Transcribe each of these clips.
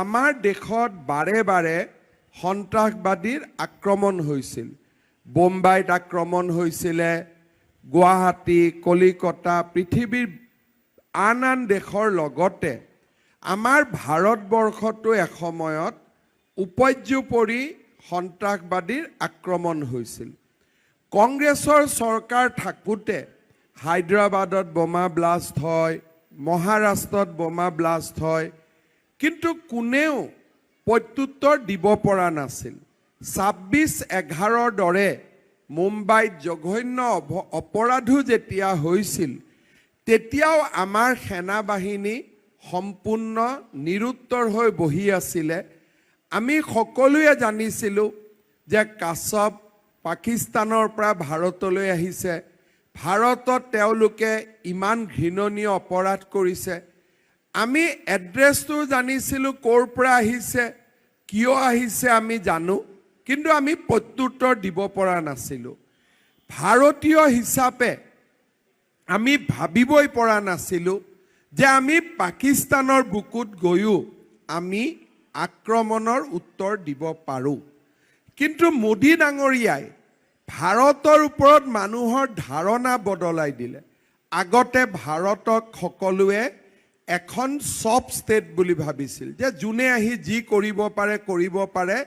আমাৰ দেশত বাৰে বাৰে সন্ত্ৰাসবাদীৰ আক্ৰমণ হৈছিল। বোম্বাইত আক্ৰমণ হৈছিলে, গুৱাহাটী, কলিকতা, পৃথিৱীৰ আন আন দেশৰ লগতে আমাৰ ভাৰতবৰ্ষতো এসময়ত উপৰ্যুপৰি সন্ত্ৰাসবাদীৰ আক্ৰমণ হৈছিল। কংগ্ৰেছৰ চৰকাৰ থাকোঁতে হায়দৰাবাদত বোমা ব্লাষ্ট হয়, মহাৰাষ্ট্ৰত বোমা ব্লাষ্ট হয়, কিন্তু কোনেও প্ৰত্যুত্তৰ দিব পৰা নাছিল। 26/11 দৰে মুম্বাইত জঘন্য অপৰাধো যেতিয়া হৈছিল, তেতিয়াও আমাৰ সেনাবাহিনী সম্পূৰ্ণ নিৰুত্তৰ হৈ বহি আছিলে। আমি সকলোৱে জানিছিলোঁ যে কাছব পাকিস্তানৰ পৰা ভাৰতলৈ আহিছে, ভাৰতত তেওঁলোকে ইমান ঘৃণনীয় অপৰাধ কৰিছে। আমি এড্ৰেছটো জানিছিলোঁ, ক'ৰ পৰা আহিছে, কিয় আহিছে আমি জানো, কিন্তু আমি প্ৰত্যুত্তৰ দিব পৰা নাছিলোঁ। ভাৰতীয় হিচাপে আমি ভাবিবই পৰা নাছিলোঁ যে আমি পাকিস্তানৰ বুকুত গৈও আমি আক্ৰমণৰ উত্তৰ দিব পাৰোঁ। কিন্তু মোদী ডাঙৰীয়াই ভাৰতৰ ওপৰত মানুহৰ ধাৰণা বদলাই দিলে। আগতে ভাৰতক সকলোৱে এখন সব ষ্টেট বুলি ভাবিছিল, যে যোনে আহি যি কৰিব পাৰে,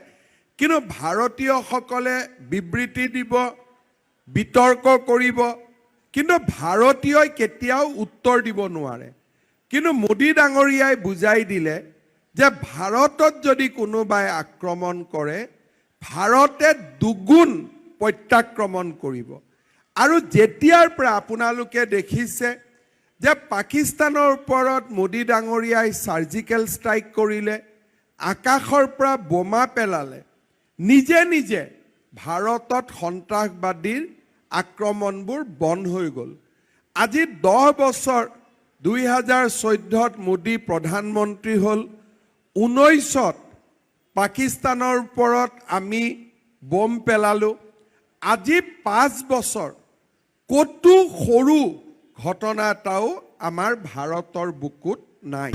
কিন্তু ভাৰতীয়সকলে বিবৃতি দিব, বিতৰ্ক কৰিব, কিন্তু ভাৰতীয়ই কেতিয়াও উত্তৰ দিব নোৱাৰে। কিন্তু মোদী ডাঙৰীয়াই বুজাই দিলে যে ভাৰতত যদি কোনোবাই আক্ৰমণ কৰে, ভাৰতে দুগুণ প্ৰত্যাক্ৰমণ কৰিব। আৰু যেতিয়াৰ পৰা আপোনালোকে দেখিছে যে পাকিস্তানৰ ওপৰত মোদী ডাঙৰীয়াই চাৰ্জিকেল ষ্ট্ৰাইক কৰিলে, আকাশৰ পৰা বোমা পেলালে, নিজে নিজে ভাৰতত সন্ত্ৰাসবাদীৰ আক্ৰমণবোৰ বন্ধ হৈ গ'ল। আজি 10 বছৰ, 2014ত মোদী প্ৰধানমন্ত্ৰী হ'ল, 19ত পাকিস্তানৰ ওপৰত আমি বোম পেলালোঁ। আজি 5 বছৰ ক'তো সৰু ঘটনা এটাও আমাৰ ভাৰতৰ বুকুত নাই।